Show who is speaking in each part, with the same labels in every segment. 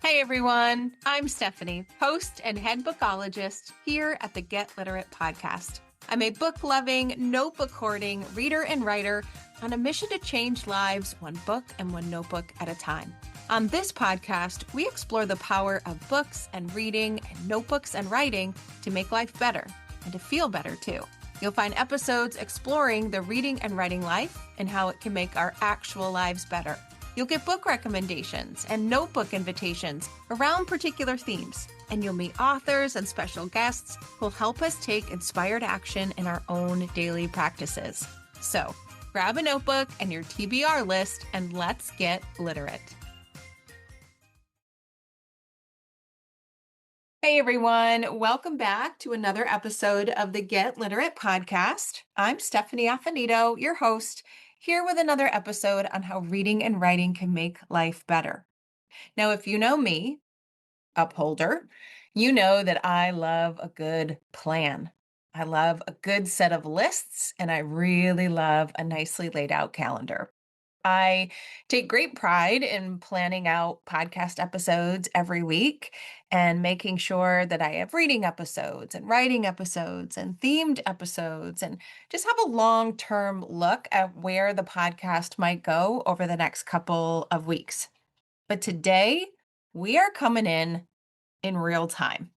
Speaker 1: Hey everyone, I'm Stephanie, host and head bookologist here at the Get Literate podcast. I'm a book loving, notebook hoarding reader and writer on a mission to change lives one book and one notebook at a time. On this podcast, we explore the power of books and reading and notebooks and writing to make life better and to feel better too. You'll find episodes exploring the reading and writing life and how it can make our actual lives better. You'll get book recommendations and notebook invitations around particular themes, and you'll meet authors and special guests who'll help us take inspired action in our own daily practices. So, grab a notebook and your TBR list, and let's get literate. Hey everyone, welcome back to another episode of the Get Literate podcast. I'm Stephanie Affinito, your host, here with another episode on how reading and writing can make life better. Now, if you know me, upholder, you know that I love a good plan. I love a good set of lists, and I really love a nicely laid out calendar. I take great pride in planning out podcast episodes every week and making sure that I have reading episodes and writing episodes and themed episodes and just have a long-term look at where the podcast might go over the next couple of weeks. But today we are coming in real time.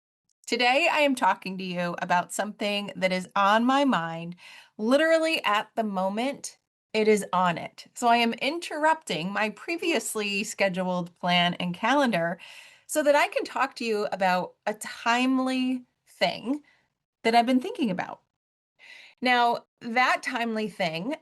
Speaker 1: Today, I am talking to you about something that is on my mind literally at the moment. It is on it. So I am interrupting my previously scheduled plan and calendar so that I can talk to you about a timely thing that I've been thinking about. Now, that timely thing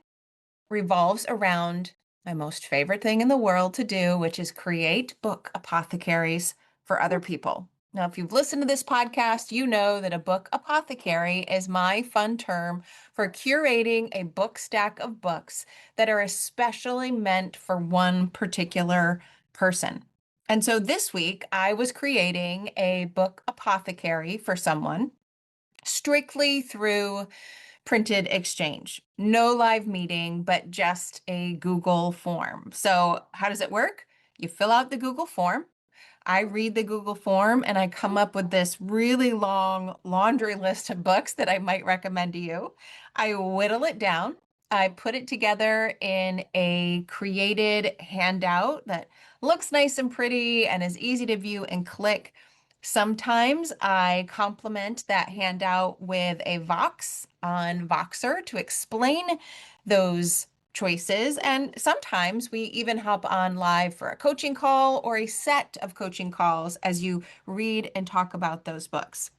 Speaker 1: revolves around my most favorite thing in the world to do, which is create book apothecaries for other people. Now, if you've listened to this podcast, you know that a book apothecary is my fun term for curating a book stack of books that are especially meant for one particular person. And so this week, I was creating a book apothecary for someone strictly through printed exchange. No live meeting, but just a Google form. So, how does it work? You fill out the Google form. I read the Google form and I come up with this really long laundry list of books that I might recommend to you. I whittle it down. I put it together in a created handout that looks nice and pretty and is easy to view and click. Sometimes I complement that handout with a Vox on Voxer to explain those choices. And sometimes we even hop on live for a coaching call or a set of coaching calls as you read and talk about those books.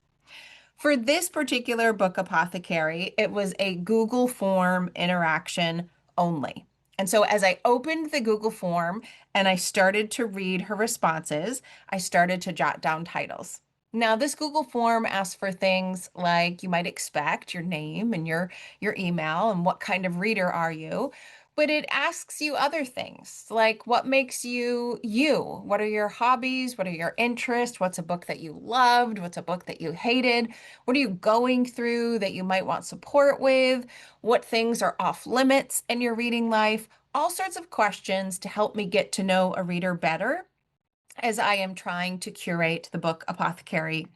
Speaker 1: For this particular book apothecary, it was a Google form interaction only. And so as I opened the Google form and I started to read her responses, I started to jot down titles. Now, this Google form asks for things like you might expect your name and your email and what kind of reader are you. But it asks you other things like what makes you you? What are your hobbies? What are your interests? What's a book that you loved? What's a book that you hated? What are you going through that you might want support with? What things are off limits in your reading life? All sorts of questions to help me get to know a reader better as I am trying to curate the book apothecary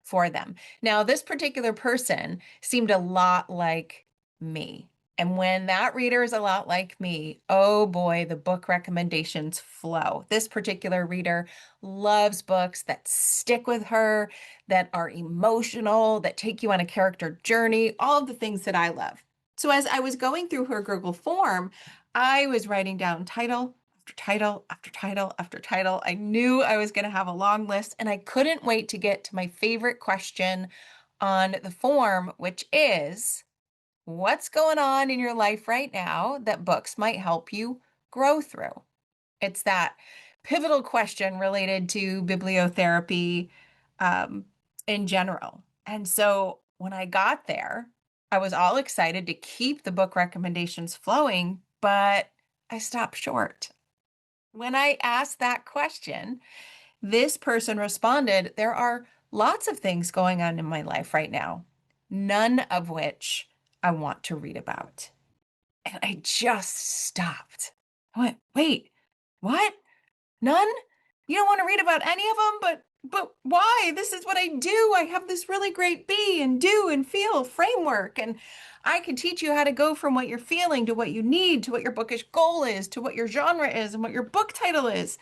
Speaker 1: for them. Now, this particular person seemed a lot like me. And when that reader is a lot like me, oh boy, the book recommendations flow. This particular reader loves books that stick with her, that are emotional, that take you on a character journey, all of the things that I love. So as I was going through her Google form, I was writing down title after title after title after title. I knew I was going to have a long list, and I couldn't wait to get to my favorite question on the form, which is, what's going on in your life right now that books might help you grow through? It's that pivotal question related to bibliotherapy in general. And so when I got there, I was all excited to keep the book recommendations flowing, but I stopped short. When I asked that question, this person responded, there are lots of things going on in my life right now, none of which I want to read about. And I just stopped. I went, wait, what? None? You don't want to read about any of them, but why? This is what I do. I have this really great be and do and feel framework, and I can teach you how to go from what you're feeling to what you need, to what your bookish goal is, to what your genre is, and what your book title is.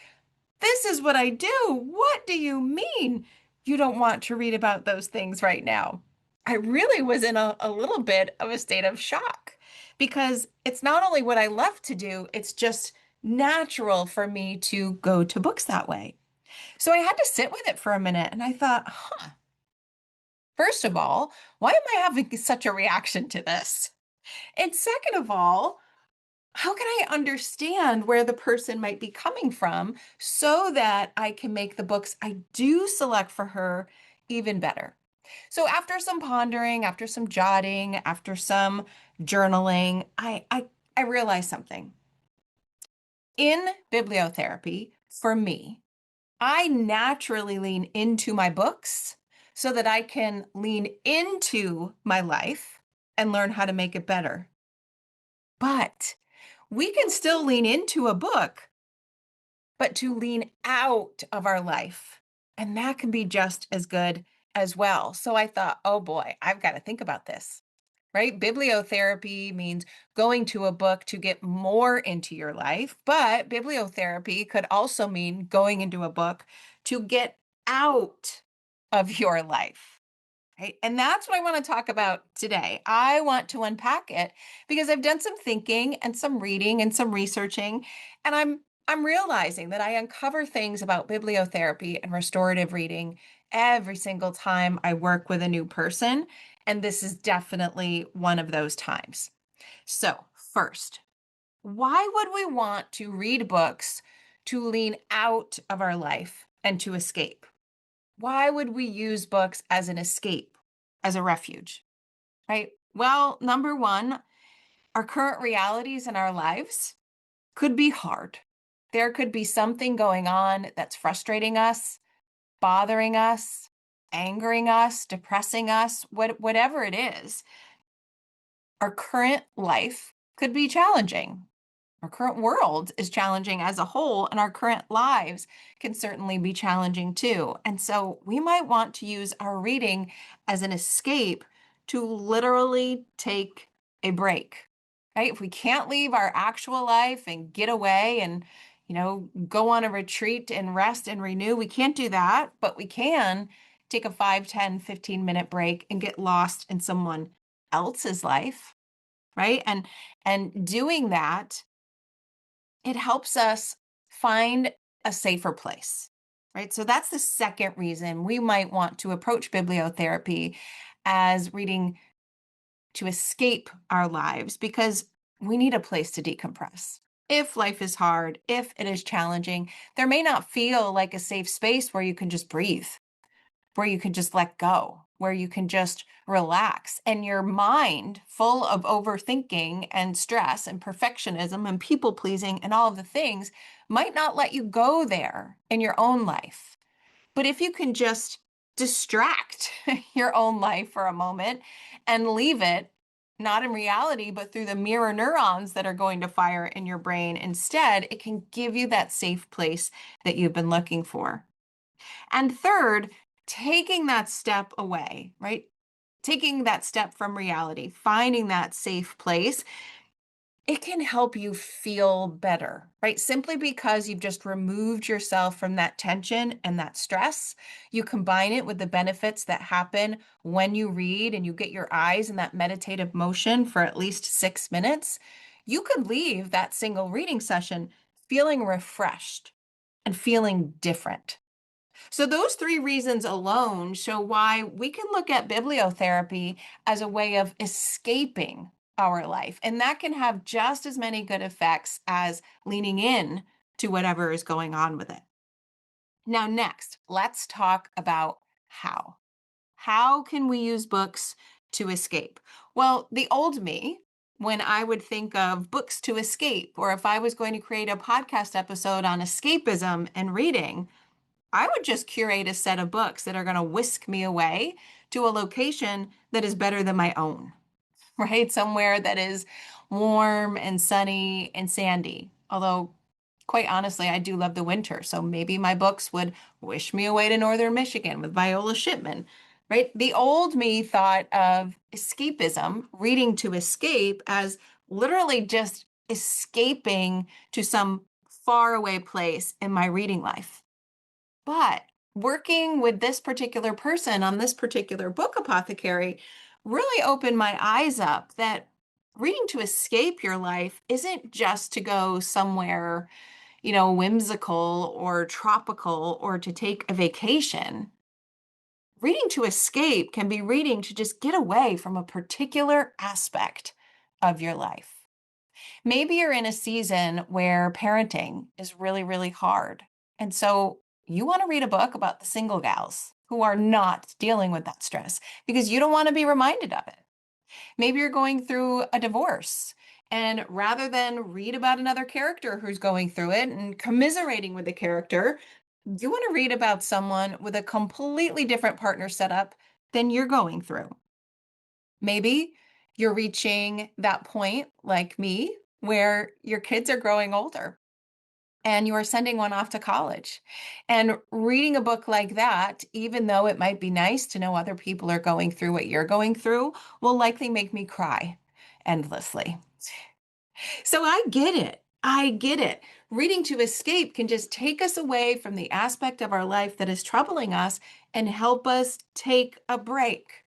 Speaker 1: This is what I do. What do you mean you don't want to read about those things right now? I really was in a little bit of a state of shock because it's not only what I love to do, it's just natural for me to go to books that way. So I had to sit with it for a minute and I thought, huh, first of all, why am I having such a reaction to this? And second of all, how can I understand where the person might be coming from so that I can make the books I do select for her even better? So after some pondering, after some jotting, after some journaling, I realized something. In bibliotherapy, for me, I naturally lean into my books so that I can lean into my life and learn how to make it better. But we can still lean into a book, but to lean out of our life. And that can be just as good as well. So I thought, oh boy, I've got to think about this, right? Bibliotherapy means going to a book to get more into your life, but bibliotherapy could also mean going into a book to get out of your life. Right. And that's what I want to talk about today. I want to unpack it because I've done some thinking and some reading and some researching, and I'm realizing that I uncover things about bibliotherapy and restorative reading every single time I work with a new person, and this is definitely one of those times. So, first, why would we want to read books to lean out of our life and to escape? Why would we use books as an escape, as a refuge, right? Well, number one, our current realities in our lives could be hard. There could be something going on that's frustrating us, bothering us, angering us, depressing us, whatever it is. Our current life could be challenging. Our current world is challenging as a whole, and our current lives can certainly be challenging too. And so we might want to use our reading as an escape to literally take a break, right? If we can't leave our actual life and get away and, go on a retreat and rest and renew, we can't do that, but we can take a 5, 10, 15-minute break and get lost in someone else's life, right? And doing that, it helps us find a safer place, right? So that's the second reason we might want to approach bibliotherapy as reading to escape our lives because we need a place to decompress. If life is hard, if it is challenging, there may not feel like a safe space where you can just breathe, where you can just let go, where you can just relax. And your mind, full of overthinking and stress and perfectionism and people pleasing and all of the things, might not let you go there in your own life. But if you can just distract your own life for a moment and leave it, not in reality, but through the mirror neurons that are going to fire in your brain instead, it can give you that safe place that you've been looking for. And third, taking that step away, right? Taking that step from reality, finding that safe place, it can help you feel better, right? Simply because you've just removed yourself from that tension and that stress. You combine it with the benefits that happen when you read and you get your eyes in that meditative motion for at least 6 minutes. You could leave that single reading session feeling refreshed and feeling different. So those three reasons alone show why we can look at bibliotherapy as a way of escaping our life. And that can have just as many good effects as leaning in to whatever is going on with it. Now, next, let's talk about how. How can we use books to escape? Well, the old me, when I would think of books to escape, or if I was going to create a podcast episode on escapism and reading, I would just curate a set of books that are going to whisk me away to a location that is better than my own, right? Somewhere that is warm and sunny and sandy. Although Quite honestly, I do love the winter. So maybe my books would wish me away to northern Michigan with Viola Shipman, right? The old me thought of escapism, reading to escape, as literally just escaping to some faraway place in my reading life. But working with this particular person on this particular book, Apothecary, really opened my eyes up that reading to escape your life isn't just to go somewhere, whimsical or tropical or to take a vacation. Reading to escape can be reading to just get away from a particular aspect of your life. Maybe you're in a season where parenting is really, really hard. And so you want to read a book about the single gals who are not dealing with that stress because you don't want to be reminded of it. Maybe you're going through a divorce. And rather than read about another character who's going through it and commiserating with the character, you want to read about someone with a completely different partner setup than you're going through. Maybe you're reaching that point, like me, where your kids are growing older and you are sending one off to college. And reading a book like that, even though it might be nice to know other people are going through what you're going through, will likely make me cry endlessly. So I get it. I get it. Reading to escape can just take us away from the aspect of our life that is troubling us and help us take a break.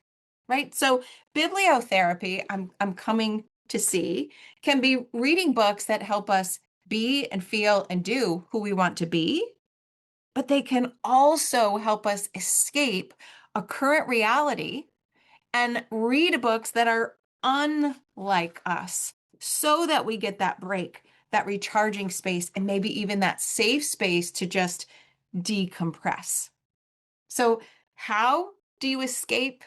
Speaker 1: Right? So bibliotherapy, I'm coming to see, can be reading books that help us be and feel and do who we want to be, but they can also help us escape a current reality and read books that are unlike us so that we get that break, that recharging space, and maybe even that safe space to just decompress. So, how do you escape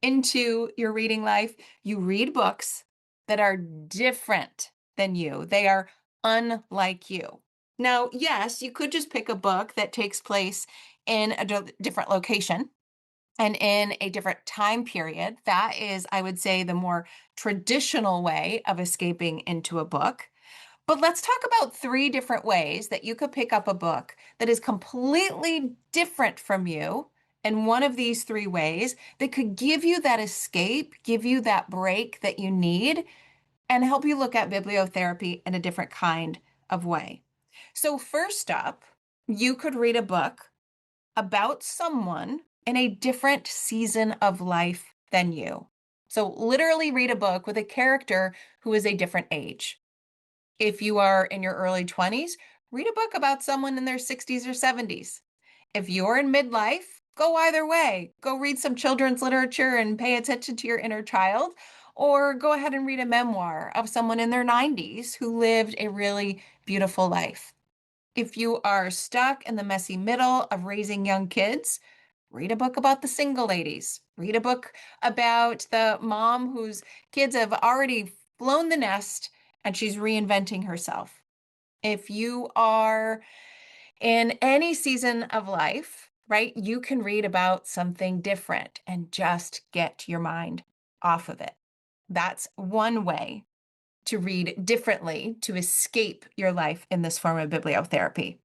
Speaker 1: into your reading life? You read books that are different than you, they are unlike you. Now, yes, you could just pick a book that takes place in a different location and in a different time period. That is, I would say, the more traditional way of escaping into a book. But let's talk about three different ways that you could pick up a book that is completely different from you in one of these three ways that could give you that escape, give you that break that you need, and help you look at bibliotherapy in a different kind of way. So, first up, you could read a book about someone in a different season of life than you. So, literally read a book with a character who is a different age. If you are in your early 20s, read a book about someone in their 60s or 70s. If you're in midlife, go either way. Go read some children's literature and pay attention to your inner child, or go ahead and read a memoir of someone in their 90s who lived a really beautiful life. If you are stuck in the messy middle of raising young kids, read a book about the single ladies. Read a book about the mom whose kids have already flown the nest and she's reinventing herself. If you are in any season of life, right, you can read about something different and just get your mind off of it. That's one way to read differently to escape your life in this form of bibliotherapy.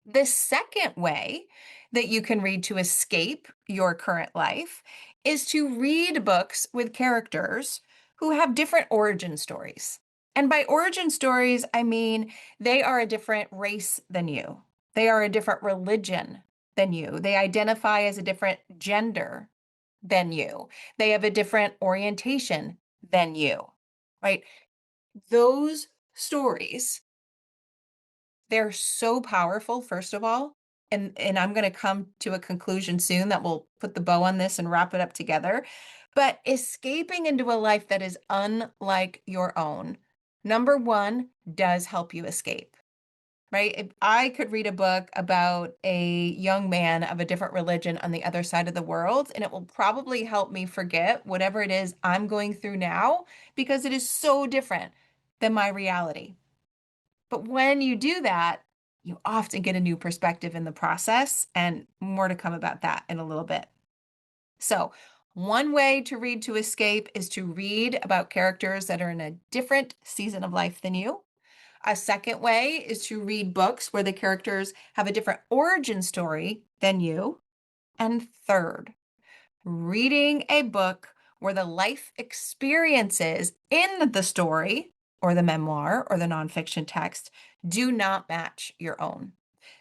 Speaker 1: The second way that you can read to escape your current life is to read books with characters who have different origin stories. And by origin stories, I mean they are a different race than you, they are a different religion than you, they identify as a different gender than you, they have a different orientation than you, right? Those stories, they're so powerful, first of all. And I'm going to come to a conclusion soon that will put the bow on this and wrap it up together. But escaping into a life that is unlike your own, number one, does help you escape, right? If I could read a book about a young man of a different religion on the other side of the world, and it will probably help me forget whatever it is I'm going through now because it is so different than my reality. But when you do that, you often get a new perspective in the process, and more to come about that in a little bit. So, one way to read to escape is to read about characters that are in a different season of life than you. A second way is to read books where the characters have a different origin story than you. And third, reading a book where the life experiences in the story or the memoir or the nonfiction text do not match your own.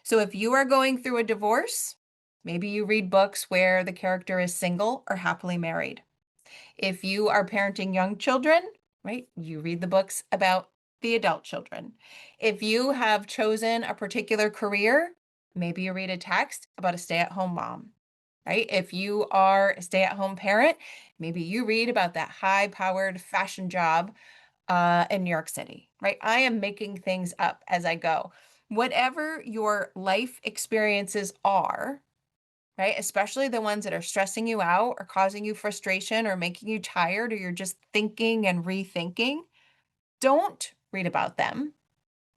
Speaker 1: So if you are going through a divorce, maybe you read books where the character is single or happily married. If you are parenting young children, right, you read the books about the adult children. If you have chosen a particular career, maybe you read a text about a stay-at-home mom, right? If you are a stay-at-home parent, maybe you read about that high-powered fashion job in New York City, right? I am making things up as I go. Whatever your life experiences are, right? Especially the ones that are stressing you out or causing you frustration or making you tired or you're just thinking and rethinking, don't read about them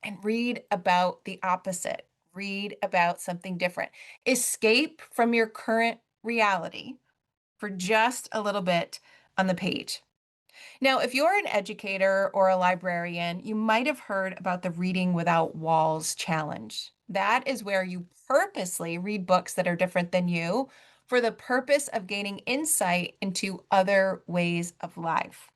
Speaker 1: and read about the opposite. Read about something different. Escape from your current reality for just a little bit on the page. Now, if you're an educator or a librarian, you might have heard about the Reading Without Walls challenge. That is where you purposely read books that are different than you for the purpose of gaining insight into other ways of life.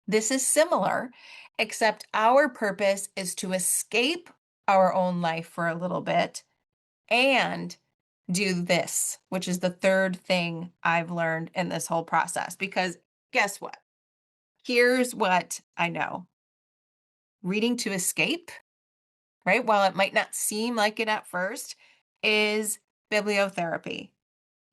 Speaker 1: This is similar, except our purpose is to escape our own life for a little bit and do this, which is the third thing I've learned in this whole process. Because guess what? Here's what I know. Reading to escape, right? While it might not seem like it at first, is bibliotherapy.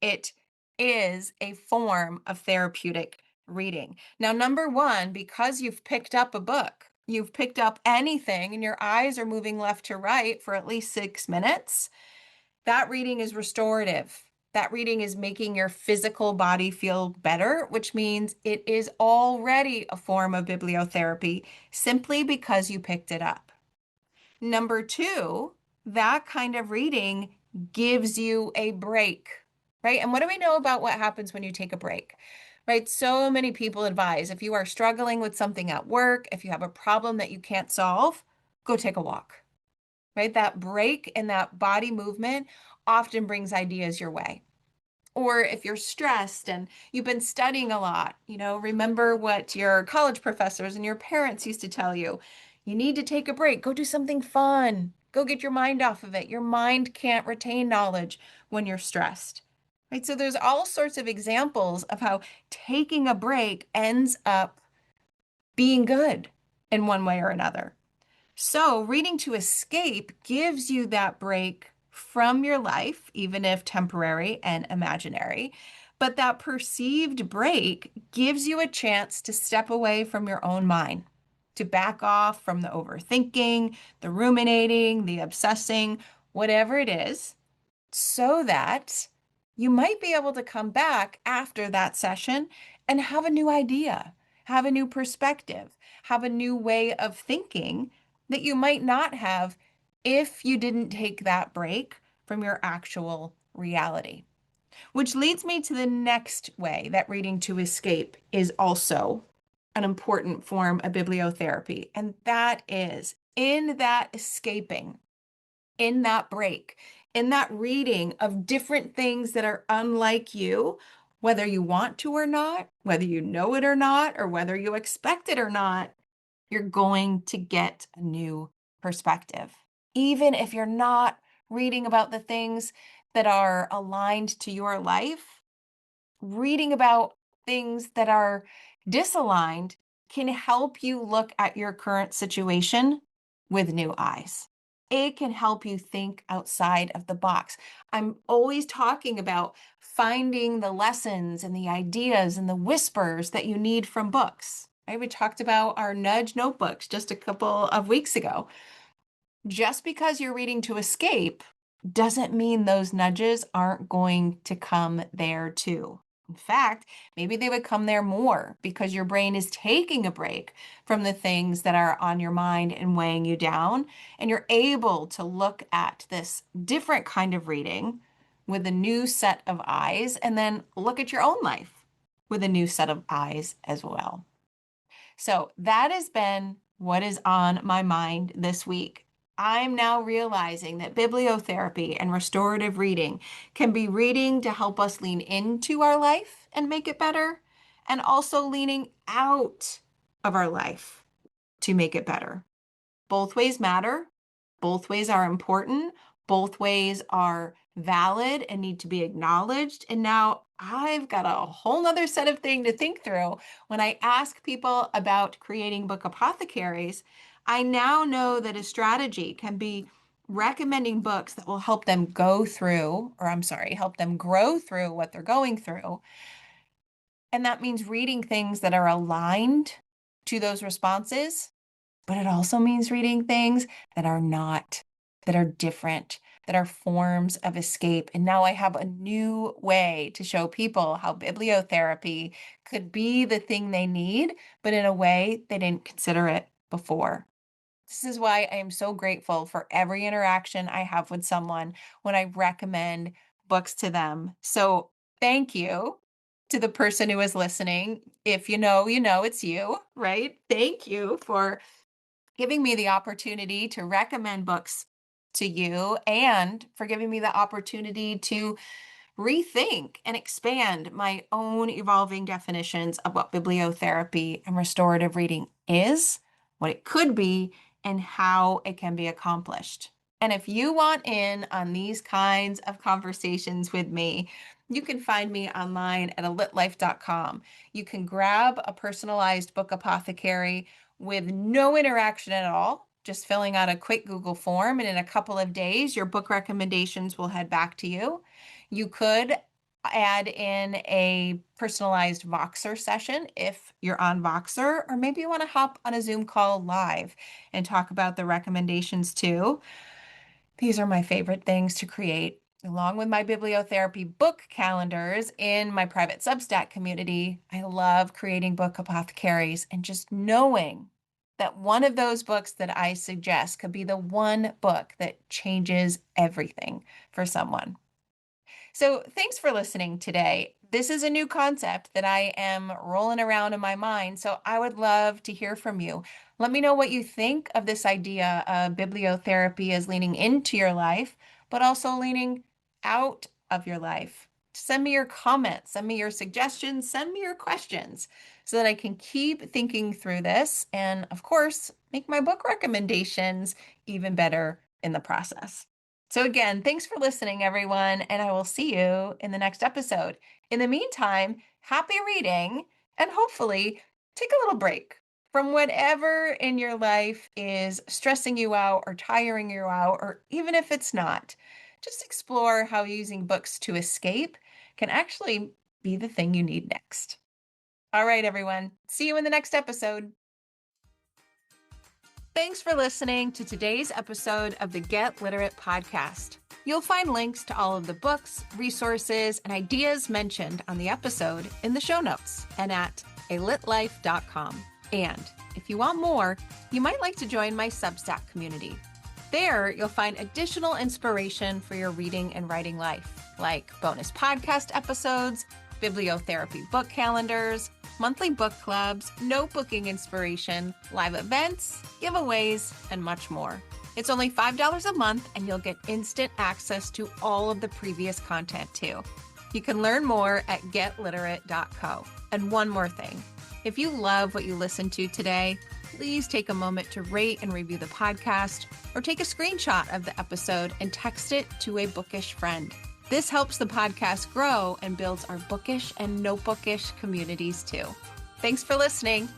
Speaker 1: It is a form of therapeutic reading. Now, number one, because you've picked up a book, you've picked up anything, and your eyes are moving left to right for at least 6 minutes, that reading is restorative. That reading is making your physical body feel better, which means it is already a form of bibliotherapy simply because you picked it up. Number two, that kind of reading gives you a break, right? And what do we know about what happens when you take a break, right? So many people advise if you are struggling with something at work, if you have a problem that you can't solve, go take a walk, right? That break and that body movement often brings ideas your way. Or if you're stressed and you've been studying a lot, remember what your college professors and your parents used to tell you. You need to take a break. Go do something fun. Go get your mind off of it. Your mind can't retain knowledge when you're stressed. Right? So there's all sorts of examples of how taking a break ends up being good in one way or another. So, reading to escape gives you that break from your life, even if temporary and imaginary. But that perceived break gives you a chance to step away from your own mind, to back off from the overthinking, the ruminating, the obsessing, whatever it is, so that you might be able to come back after that session and have a new idea, have a new perspective, have a new way of thinking that you might not have if you didn't take that break from your actual reality. Which leads me to the next way that reading to escape is also an important form of bibliotherapy, and that is in that escaping, in that break, in that reading of different things that are unlike you, whether you want to or not, whether you know it or not, or whether you expect it or not, you're going to get a new perspective. Even if you're not reading about the things that are aligned to your life, reading about things that are disaligned can help you look at your current situation with new eyes. It can help you think outside of the box. I'm always talking about finding the lessons and the ideas and the whispers that you need from books. Right? We talked about our nudge notebooks just a couple of weeks ago. Just because you're reading to escape doesn't mean those nudges aren't going to come there too. In fact, maybe they would come there more because your brain is taking a break from the things that are on your mind and weighing you down. And you're able to look at this different kind of reading with a new set of eyes and then look at your own life with a new set of eyes as well. So that has been what is on my mind this week. I'm now realizing that bibliotherapy and restorative reading can be reading to help us lean into our life and make it better, and also leaning out of our life to make it better. Both ways matter. Both ways are important. Both ways are valid and need to be acknowledged. And now I've got a whole nother set of things to think through. When I ask people about creating book apothecaries, I now know that a strategy can be recommending books that will help them help them grow through what they're going through. And that means reading things that are aligned to those responses, but it also means reading things that are not, that are different, that are forms of escape. And now I have a new way to show people how bibliotherapy could be the thing they need, but in a way they didn't consider it before. This is why I am so grateful for every interaction I have with someone when I recommend books to them. So thank you to the person who is listening. If you know, it's you, right? Thank you for giving me the opportunity to recommend books to you and for giving me the opportunity to rethink and expand my own evolving definitions of what bibliotherapy and restorative reading is, what it could be, and how it can be accomplished. And if you want in on these kinds of conversations with me, you can find me online at alitlife.com. You can grab a personalized book apothecary with no interaction at all, just filling out a quick Google form, and in a couple of days, your book recommendations will head back to you. You could add in a personalized Voxer session if you're on Voxer, or maybe you want to hop on a Zoom call live and talk about the recommendations too. These are my favorite things to create, along with my bibliotherapy book calendars in my private Substack community. I love creating book apothecaries and just knowing that one of those books that I suggest could be the one book that changes everything for someone. So thanks for listening today. This is a new concept that I am rolling around in my mind, so I would love to hear from you. Let me know what you think of this idea of bibliotherapy as leaning into your life, but also leaning out of your life. Send me your comments, send me your suggestions, send me your questions so that I can keep thinking through this and, of course, make my book recommendations even better in the process. So again, thanks for listening, everyone, and I will see you in the next episode. In the meantime, happy reading, and hopefully take a little break from whatever in your life is stressing you out or tiring you out, or even if it's not. Just explore how using books to escape can actually be the thing you need next. All right, everyone. See you in the next episode. Thanks for listening to today's episode of the Get Literate podcast. You'll find links to all of the books, resources, and ideas mentioned on the episode in the show notes and at alitlife.com. And if you want more, you might like to join my Substack community. There, you'll find additional inspiration for your reading and writing life, like bonus podcast episodes, bibliotherapy book calendars, monthly book clubs, notebooking inspiration, live events, giveaways, and much more. It's only $5 a month, and you'll get instant access to all of the previous content too. You can learn more at getliterate.co. And one more thing, if you love what you listened to today, please take a moment to rate and review the podcast, or take a screenshot of the episode and text it to a bookish friend. This helps the podcast grow and builds our bookish and notebookish communities too. Thanks for listening.